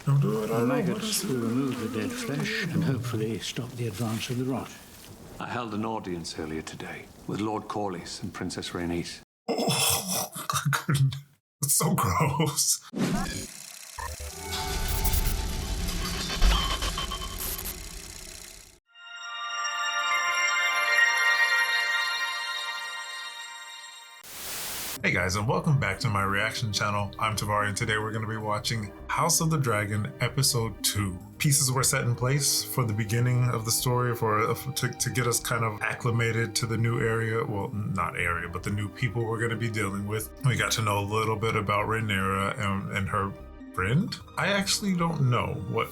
Don't do it. The maggots will remove the dead flesh and hopefully stop the advance of the rot. I held an audience earlier today with Lord Corlys and Princess Rhaenys. Oh, my goodness. It's so gross. Hey guys, and welcome back to my reaction channel. I'm Tavare, and today we're going to be watching House of the Dragon Episode 2. Pieces were set in place for the beginning of the story to get us kind of acclimated to the new area. Well, not area, but the new people we're going to be dealing with. We got to know a little bit about Rhaenyra and her friend. I actually don't know what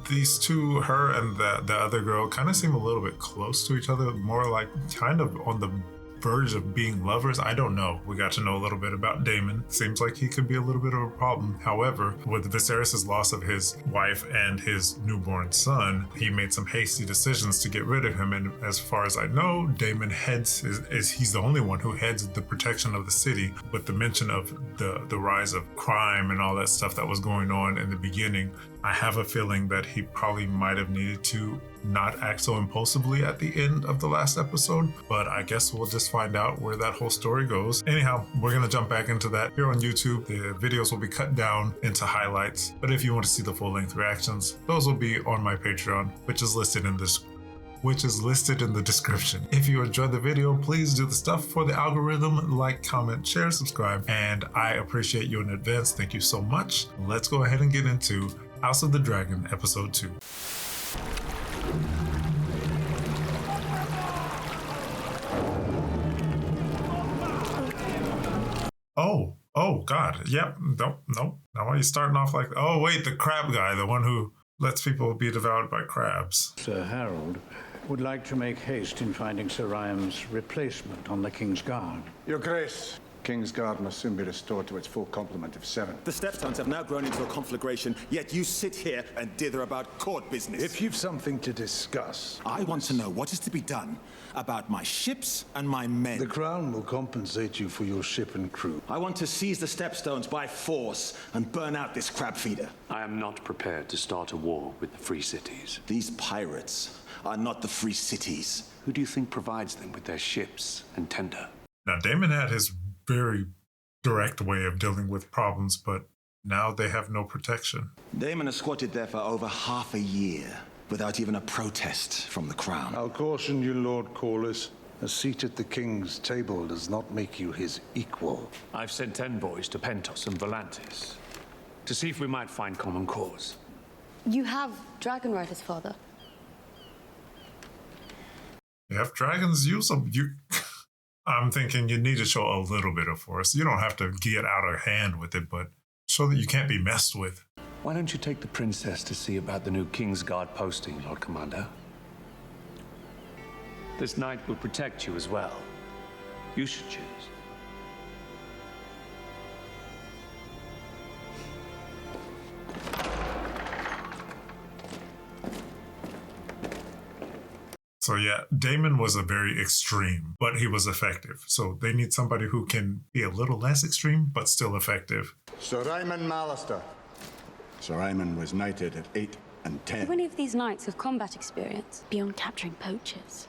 these two, her and the other girl, kind of seem a little bit close to each other, more like kind of on the verge of being lovers. I don't know. We got to know a little bit about Daemon. Seems like he could be a little bit of a problem. However, with Viserys' loss of his wife and his newborn son, he made some hasty decisions to get rid of him. And as far as I know, Daemon he's the only one who heads the protection of the city. With the mention of the rise of crime and all that stuff that was going on in the beginning, I have a feeling that he probably might have needed to not act so impulsively at the end of the last episode, but I guess we'll just find out where that whole story goes. Anyhow, we're gonna jump back into that here on YouTube. The videos will be cut down into highlights, but if you want to see the full-length reactions, those will be on my Patreon, which is listed in the description. If you enjoyed the video, please do the stuff for the algorithm: like, comment, share, subscribe, and I appreciate you in advance. Thank you so much. Let's go ahead and get into House of the Dragon Episode 2. Oh God, yep, nope. Now why are you starting off like, oh wait, the crab guy, the one who lets people be devoured by crabs. Sir Harold would like to make haste in finding Sir Ryan's replacement on the King's Guard. Your Grace, King's Guard must soon be restored to its full complement of 7. The Stepstones have now grown into a conflagration, yet you sit here and dither about court business. If you've something to discuss... I want to know what is to be done about my ships and my men. The Crown will compensate you for your ship and crew. I want to seize the Stepstones by force and burn out this crab feeder. I am not prepared to start a war with the Free Cities. These pirates are not the Free Cities. Who do you think provides them with their ships and tender? Now, Daemon had his very direct way of dealing with problems, but now they have no protection. Daemon has squatted there for over half a year without even a protest from the Crown. I'll caution you, Lord Corlys. A seat at the King's table does not make you his equal. I've sent envoys to Pentos and Volantis to see if we might find common cause. You have dragon riders, Father. If dragons use them, I'm thinking you need to show a little bit of force. You don't have to get out of hand with it, but show that you can't be messed with. Why don't you take the princess to see about the new King's Guard posting, Lord Commander? This knight will protect you as well. You should choose. So yeah, Daemon was a very extreme, but he was effective. So they need somebody who can be a little less extreme, but still effective. Sir Ryman Mallister. Sir Ryman was knighted at 8 and 10. Do any of these knights have combat experience beyond capturing poachers?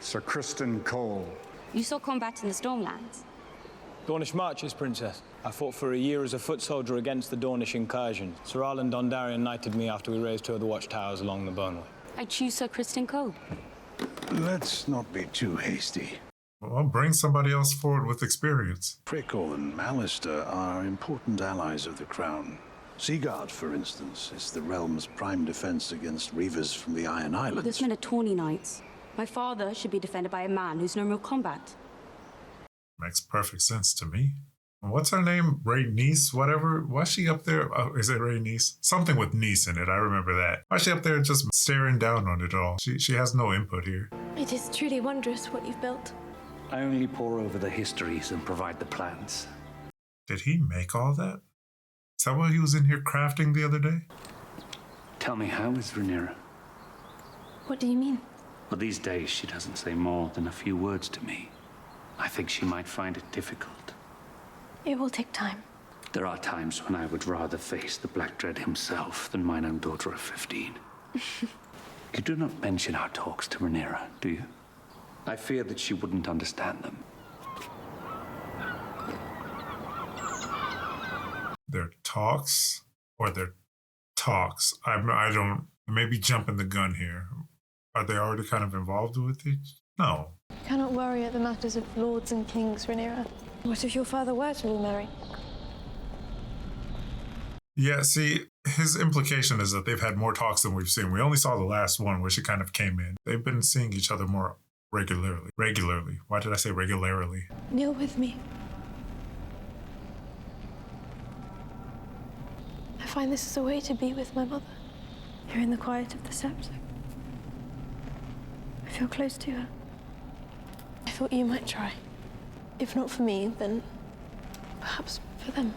Sir Kristen Cole. You saw combat in the Stormlands. Dornish marches, Princess. I fought for a year as a foot soldier against the Dornish incursion. Sir Arlen Dondarrion knighted me after we raised 2 of the watchtowers along the Boneway. I choose Sir Kristen Cole. Let's not be too hasty. Well, bring somebody else forward with experience. Prickle and Mallister are important allies of the Crown. Seaguard, for instance, is the realm's prime defense against reavers from the Iron Islands. Those men are tawny knights. My father should be defended by a man who's known real combat. Makes perfect sense to me. What's her name? Rhaenys, whatever. Why's she up there? Oh, is it Rhaenys? Something with niece in it. I remember that. Why's she up there just staring down on it all? She has no input here. It is truly wondrous what you've built. I only pore over the histories and provide the plans. Did he make all that? Is that what he was in here crafting the other day? Tell me, how is Rhaenyra? What do you mean? Well, these days she doesn't say more than a few words to me. I think she might find it difficult. It will take time. There are times when I would rather face the Black Dread himself than mine own daughter of 15. You do not mention our talks to Rhaenyra, do you? I fear that she wouldn't understand them. Their talks or their talks? I don't, maybe jumping the gun here. Are they already kind of involved with it? No. You cannot worry at the matters of lords and kings, Rhaenyra. What if your father were to remarry? Yeah, see, his implication is that they've had more talks than we've seen. We only saw the last one where she kind of came in. They've been seeing each other more regularly. Regularly. Why did I say regularly? Kneel with me. I find this is a way to be with my mother. Here in the quiet of the scepter. I feel close to her. I thought you might try. If not for me, then perhaps for them.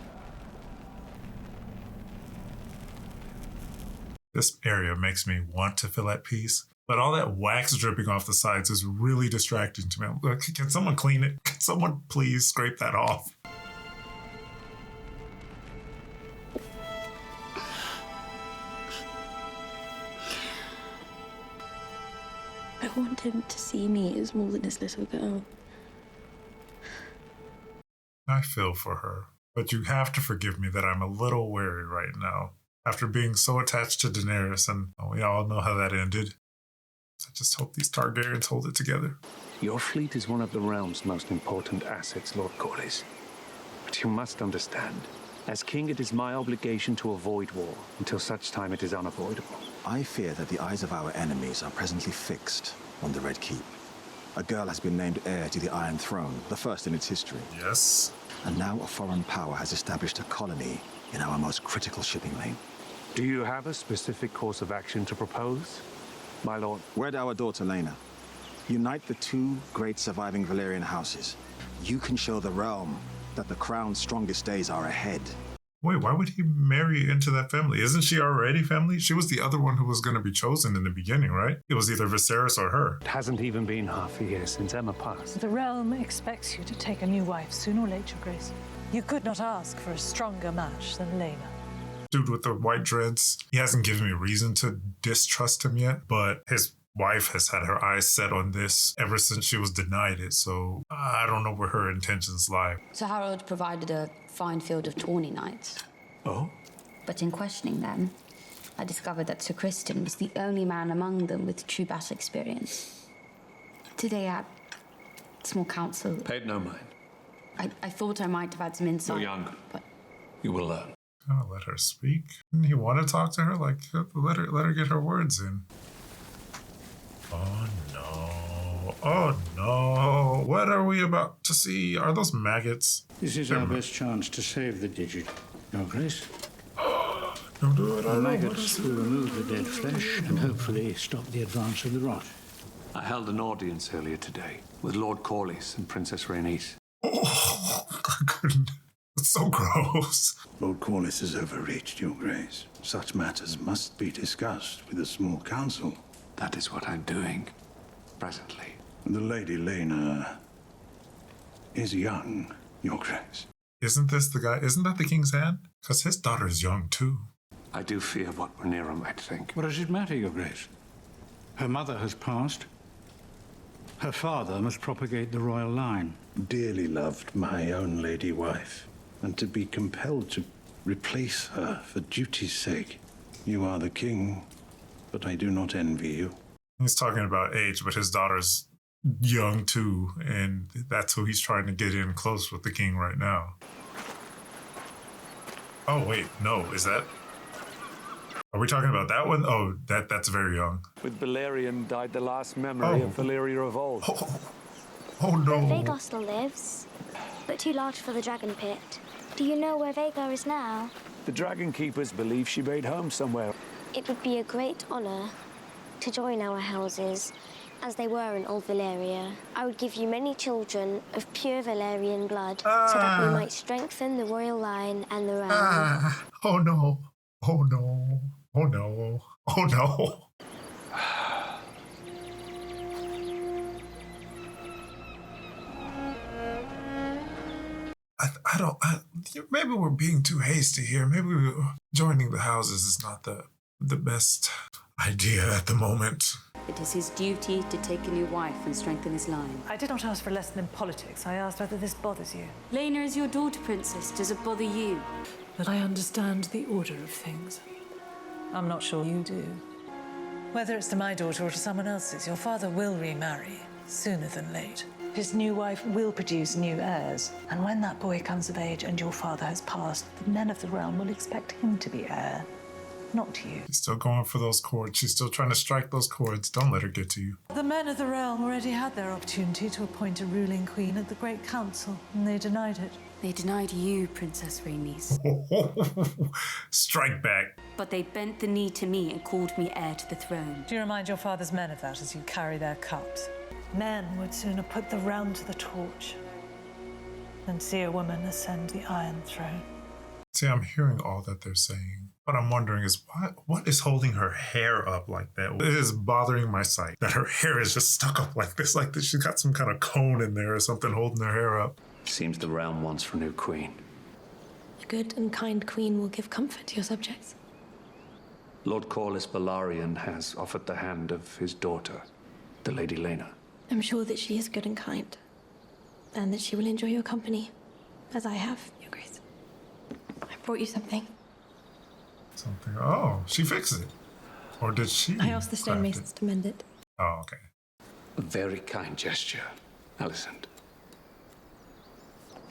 This area makes me want to feel at peace, but all that wax dripping off the sides is really distracting to me. Like, can someone clean it? Can someone please scrape that off? I want him to see me as more than his little girl. I feel for her, but you have to forgive me that I'm a little wary right now. After being so attached to Daenerys, and we all know how that ended. I just hope these Targaryens hold it together. Your fleet is one of the realm's most important assets, Lord Corlys. But you must understand, as king, it is my obligation to avoid war until such time it is unavoidable. I fear that the eyes of our enemies are presently fixed on the Red Keep. A girl has been named heir to the Iron Throne, the first in its history. Yes. And now a foreign power has established a colony in our most critical shipping lane. Do you have a specific course of action to propose, my lord? Wed our daughter, Lena. Unite the two great surviving Valyrian houses. You can show the realm that the crown's strongest days are ahead. Wait, why would he marry into that family? Isn't she already family? She was the other one who was going to be chosen in the beginning, right? It was either Viserys or her. It hasn't even been half a year since Emma passed. The realm expects you to take a new wife sooner or later, Your Grace. You could not ask for a stronger match than Lena. Dude with the white dreads, he hasn't given me reason to distrust him yet, but his wife has had her eyes set on this ever since she was denied it, so I don't know where her intentions lie. Sir Harold provided a fine field of tawny knights. Oh? But in questioning them, I discovered that Sir Criston was the only man among them with true battle experience. Today at small council, Paid no mind. I thought I might have had some insight. You're young. But You will learn. Gonna let her speak. Didn't he want to talk to her? Like, let her get her words in. Oh no! Oh no! What are we about to see? Are those maggots? This is our best chance to save the digit, Your Grace. Don't do it. The maggots will remove the dead flesh and hopefully stop the advance of the rot. I held an audience earlier today with Lord Corlys and Princess Rhaenys. Oh, I couldn't. It's so gross. Lord Corlys has overreached, Your Grace. Such matters must be discussed with a small council. That is what I'm doing, presently. The Lady Lena is young, Your Grace. Isn't this the guy? Isn't that the King's Hand? Because his daughter's young too. I do fear what Rhaenyra might think. What does it matter, Your Grace? Her mother has passed. Her father must propagate the royal line. Dearly loved my own lady wife, and to be compelled to replace her for duty's sake. You are the king, but I do not envy you. He's talking about age, but his daughter's young too, and that's who he's trying to get in close with the king right now. Oh wait, no, is that? Are we talking about that one? Oh, that's very young. With Balerion died the last memory of Valyria of old. Oh no. Vhagar still lives, but too large for the dragon pit. Do you know where Vhagar is now? The Dragon Keepers believe she made home somewhere. It would be a great honor to join our houses, as they were in Old Valyria. I would give you many children of pure Valyrian blood, so that we might strengthen the royal line and the realm. Oh no. Oh no. Oh no. Oh no. maybe we're being too hasty here. Maybe joining the houses is not the best idea at the moment. It is his duty to take a new wife and strengthen his line. I did not ask for a lesson in politics. I asked whether this bothers you. Rhaenyra is your daughter, Princess. Does it bother you? But I understand the order of things. I'm not sure you do. Whether it's to my daughter or to someone else's, your father will remarry, sooner than late. His new wife will produce new heirs, and when that boy comes of age and your father has passed, the men of the realm will expect him to be heir, not you. She's still going for those chords. She's still trying to strike those chords. Don't let her get to you. The men of the realm already had their opportunity to appoint a ruling queen at the Great Council, and they denied it. They denied you, Princess Rhaenys. Strike back. But they bent the knee to me and called me heir to the throne. Do you remind your father's men of that as you carry their cups? Men would sooner put the realm to the torch than see a woman ascend the Iron Throne. See, I'm hearing all that they're saying. What I'm wondering is what is holding her hair up like that? It is bothering my sight that her hair is just stuck up like this she's got some kind of cone in there or something holding her hair up. Seems the realm wants for a new queen. A good and kind queen will give comfort to your subjects. Lord Corlys Velaryon has offered the hand of his daughter, the Lady Rhaenyra. I'm sure that she is good and kind, and that she will enjoy your company, as I have, Your Grace. I brought you something. Something. Oh, she fixed it. Or did she? I asked the stonemasons to mend it. Oh, okay. A very kind gesture, Alicent.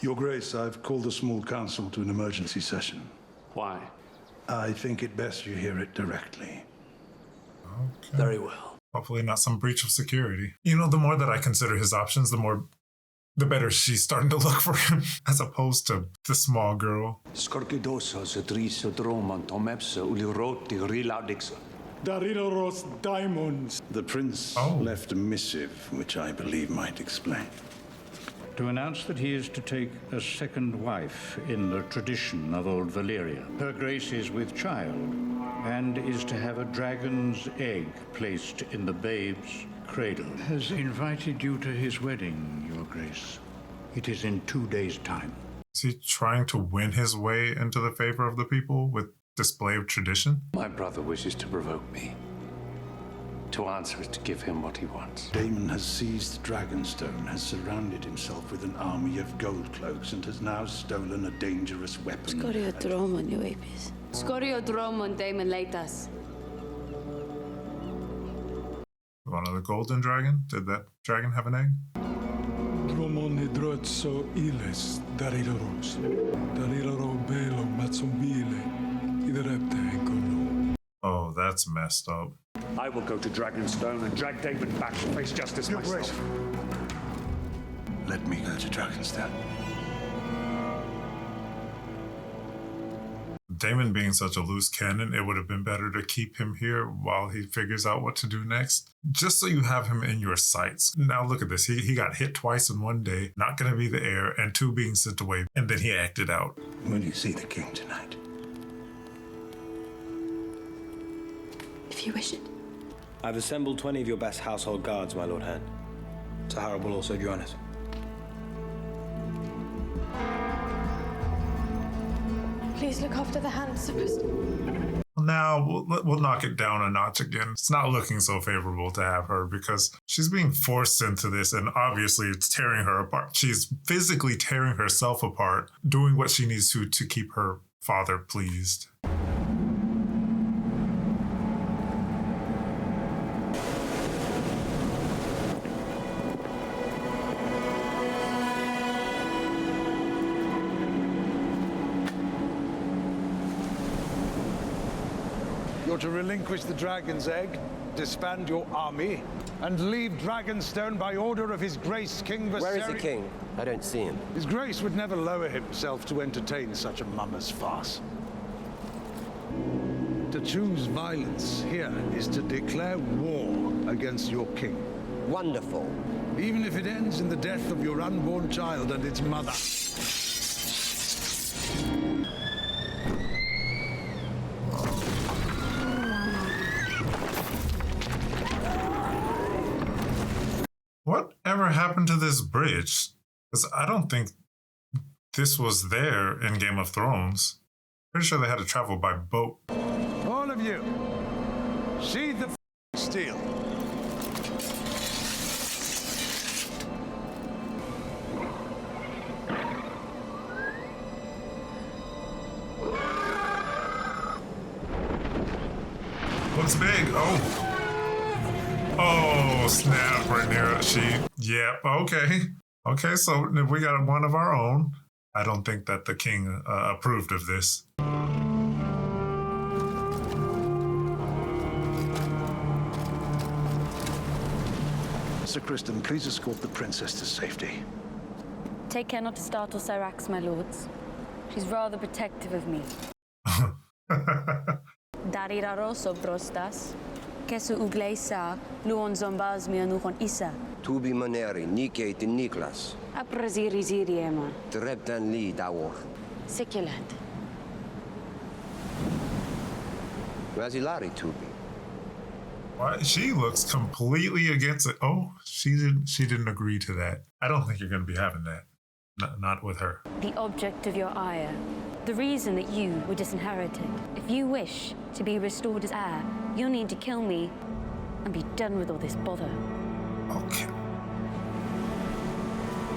Your Grace, I've called a small council to an emergency session. Why? I think it best you hear it directly. Okay. Very well. Hopefully not some breach of security. You know, the more that I consider his options, the better she's starting to look for him, as opposed to the small girl. The prince left a missive, which I believe might explain. To announce that he is to take a second wife in the tradition of old Valyria. Her Grace is with child and is to have a dragon's egg placed in the babe's cradle. Has invited you to his wedding, Your Grace. It is in 2 days' time. Is he trying to win his way into the favor of the people with display of tradition? My brother wishes to provoke me. To answer is to give him what he wants. Daemon has seized Dragonstone, has surrounded himself with an army of gold cloaks, and has now stolen a dangerous weapon. Scorio Dromon, you apes. Scorio Dromon, Daemon Leitas. One of the golden dragon? Did that dragon have an egg? Dromon hidrotso iles, dariloros. Dariloro belo matsombile, iderepte enkono. Oh, that's messed up. I will go to Dragonstone and drag Daemon back to face justice myself. Let me go to Dragonstone. Daemon being such a loose cannon, it would have been better to keep him here while he figures out what to do next. Just so you have him in your sights. Now look at this. He got hit twice in one day, not going to be the heir, and 2 being sent away, and then he acted out. Will you see the king tonight? If you wish it. I've assembled 20 of your best household guards, my Lord Hand. Tavare will also join us. Please look after the hands, Priston. Now we'll knock it down a notch again. It's not looking so favorable to have her because she's being forced into this, and obviously it's tearing her apart. She's physically tearing herself apart, doing what she needs to keep her father pleased. You're to relinquish the dragon's egg, disband your army, and leave Dragonstone by order of His Grace King Viserys. Where is the king? I don't see him. His Grace would never lower himself to entertain such a mummer's farce. To choose violence here is to declare war against your king. Wonderful. Even if it ends in the death of your unborn child and its mother. Whatever happened to this bridge? Because I don't think this was there in Game of Thrones. Pretty sure they had to travel by boat. All of you, sheathe the steel. What's big? Oh. Oh, snap, Rhaenyra. Yep, okay. Okay, so we got one of our own. I don't think that the king approved of this. Sir Criston, please escort the princess to safety. Take care not to startle Syrax, my lords. She's rather protective of me. Darira so brostas. Kesu ugleisa, luon zombaz mi anuchon isa. Tubi maneri, Nike de Niklas. Apraziri ziriema. Treptan li dawor. Siculat. Razilari Tubi. Why? She looks completely against it. Oh, she didn't agree to that. I don't think you're going to be having that. Not with her. The object of your ire. The reason that you were disinherited. If you wish to be restored as heir, you'll need to kill me and be done with all this bother. Okay.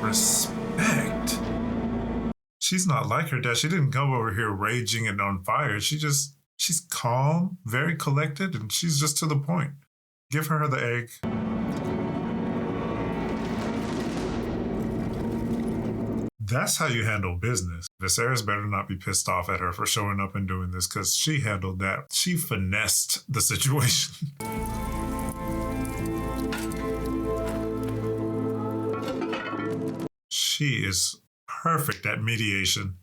Respect. She's not like her dad. She didn't go over here raging and on fire. She's calm, very collected, and she's just to the point. Give her the egg. That's how you handle business. Viserys better not be pissed off at her for showing up and doing this, because she handled that. She finessed the situation. She is perfect at mediation.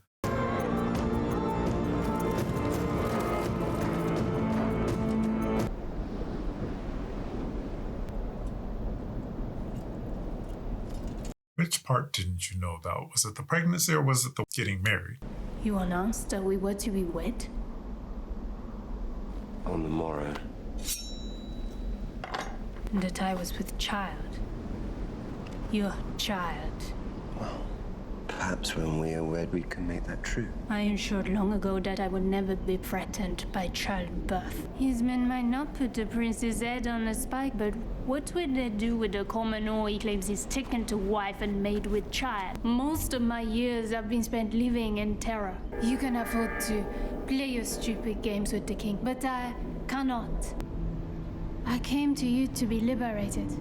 Which part didn't you know about? Was it the pregnancy or was it the getting married? You announced that we were to be wed? On the morrow. And that I was with child. Your child. Well, perhaps when we are wed, we can make that true. I ensured long ago that I would never be threatened by childbirth. His men might not put the prince's head on a spike, but what would they do with the commoner he claims he's taken to wife and made with child? Most of my years have been spent living in terror. You can afford to play your stupid games with the king, but I cannot. I came to you to be liberated.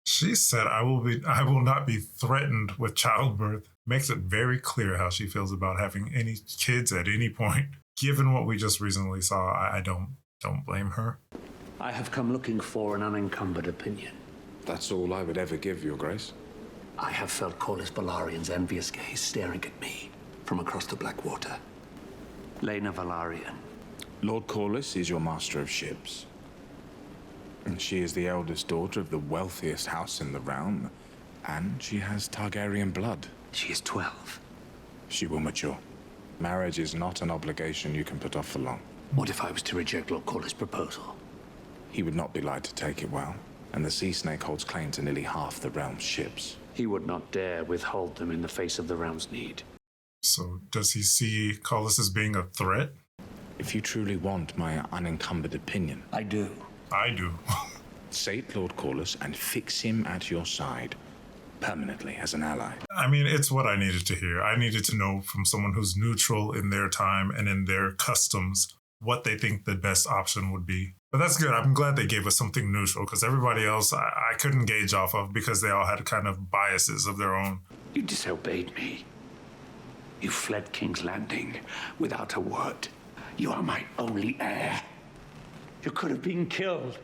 She said, I will not be threatened with childbirth. Makes it very clear how she feels about having any kids at any point. Given what we just recently saw, I don't blame her. I have come looking for an unencumbered opinion. That's all I would ever give, Your Grace. I have felt Corlys Velarion's envious gaze staring at me from across the Blackwater. Rhaenyra Velaryon. Lord Corlys is your master of ships. And she is the eldest daughter of the wealthiest house in the realm, and she has Targaryen blood. She is 12. She will mature. Marriage is not an obligation you can put off for long. What if I was to reject Lord Corlys' proposal? He would not be likely to take it well, and the Sea Snake holds claim to nearly half the realm's ships. He would not dare withhold them in the face of the realm's need. So does he see Corlys as being a threat? If you truly want my unencumbered opinion... I do. I do. Sate Lord Corlys and fix him at your side, permanently as an ally. I mean, it's what I needed to hear. I needed to know from someone who's neutral in their time and in their customs what they think the best option would be. But that's good. I'm glad they gave us something neutral, because everybody else I couldn't gauge off of because they all had kind of biases of their own. You disobeyed me. You fled King's Landing without a word. You are my only heir. You could have been killed.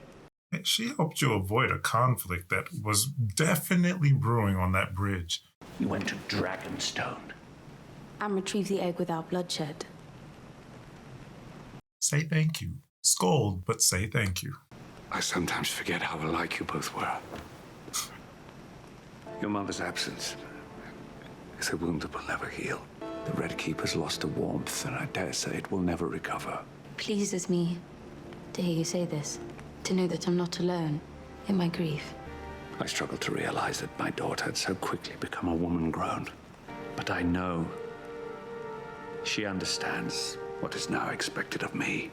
She helped you avoid a conflict that was definitely brewing on that bridge. You went to Dragonstone. And retrieve the egg without bloodshed. Say thank you. Scold, but say thank you. I sometimes forget how alike you both were. Your mother's absence is a wound that will never heal. The Red Keeper's lost a warmth, and I dare say it will never recover. Pleases me to hear you say this, to know that I'm not alone in my grief. I struggle to realize that my daughter had so quickly become a woman grown. But I know She understands what is now expected of me.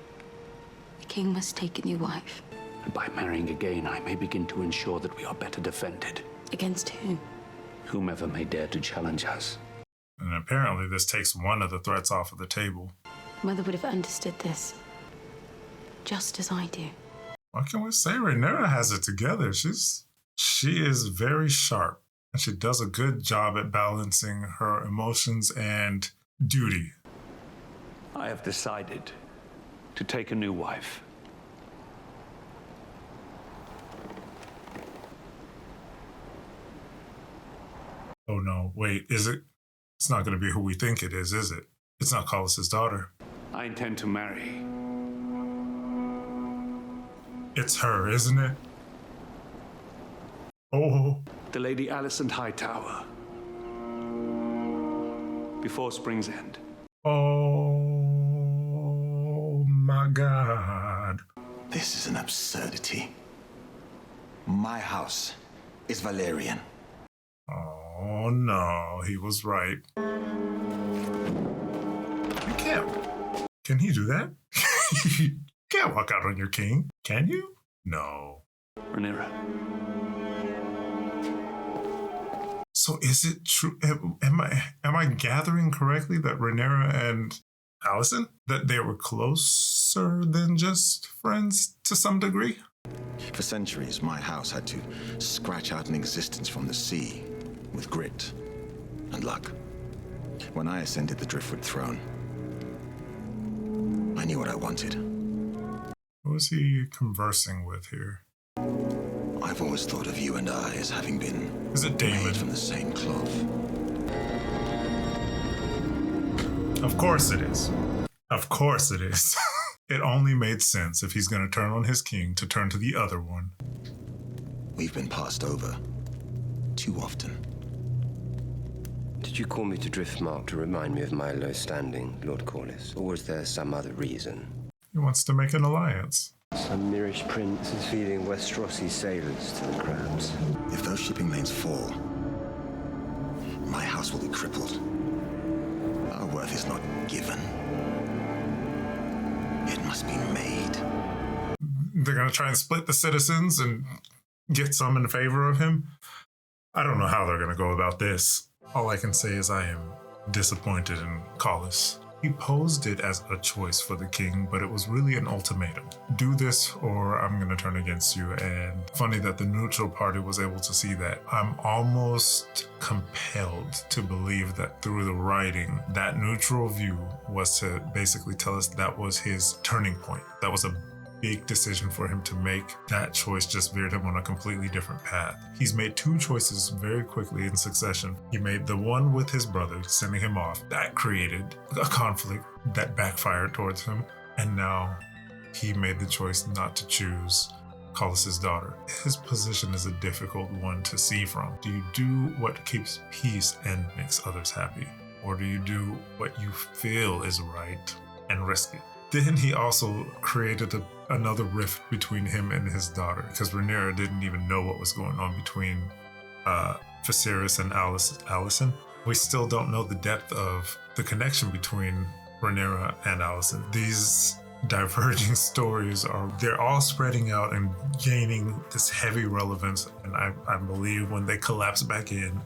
The king must take a new wife. And by marrying again, I may begin to ensure that we are better defended. Against whom? Whomever may dare to challenge us. And apparently this takes one of the threats off of the table. Mother would have understood this. Just as I do. What can we say? Rhaenyra has it together. She is very sharp. And she does a good job at balancing her emotions and duty. I have decided to take a new wife. Oh no, wait, is it? It's not going to be who we think it is it? It's not Collis's daughter. I intend to marry. It's her, isn't it? Oh. The Lady Alicent Hightower. Before Spring's End. Oh my God. This is an absurdity. My house is Valerian. Oh no, he was right. You can't. Can he do that? You can't walk out on your king, can you? No. Rhaenyra. So is it true? Am I gathering correctly that Rhaenyra and Alicent, that they were closer than just friends to some degree? For centuries, my house had to scratch out an existence from the sea with grit and luck. When I ascended the Driftwood throne, I knew what I wanted. Who is he conversing with here? I've always thought of you and I as having been Is it Daemon? made from the same cloth. Of course it is. Of course it is. It only made sense if he's going to turn on his king to turn to the other one. We've been passed over too often. Did you call me to Driftmark to remind me of my low standing, Lord Corlys? Or was there some other reason? He wants to make an alliance. Some Mirish prince is feeding Westerosi sailors to the crabs. If those shipping lanes fall, my house will be crippled. Our worth is not given. It must be made. They're going to try and split the citizens and get some in favor of him. I don't know how they're going to go about this. All I can say is I am disappointed in Collis. He posed it as a choice for the king, but it was really an ultimatum. Do this or I'm going to turn against you. And funny that the neutral party was able to see that. I'm almost compelled to believe that through the writing, that neutral view was to basically tell us that was his turning point. That was a big decision for him to make. That choice just veered him on a completely different path. He's made two choices very quickly in succession. He made the one with his brother, sending him off. That created a conflict that backfired towards him. And now he made the choice not to choose Collis's daughter. His position is a difficult one to see from. Do you do what keeps peace and makes others happy? Or do you do what you feel is right and risk it? Then he also created another rift between him and his daughter, because Rhaenyra didn't even know what was going on between Viserys and Alicent. We still don't know the depth of the connection between Rhaenyra and Alicent. These diverging stories they're all spreading out and gaining this heavy relevance, and I believe when they collapse back in,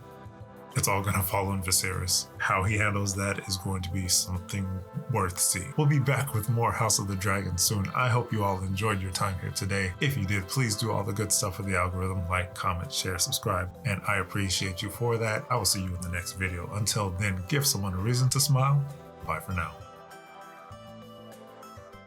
it's all going to fall on Viserys. How he handles that is going to be something worth seeing. We'll be back with more House of the Dragon soon. I hope you all enjoyed your time here today. If you did, please do all the good stuff for the algorithm. Like, comment, share, subscribe. And I appreciate you for that. I will see you in the next video. Until then, give someone a reason to smile. Bye for now.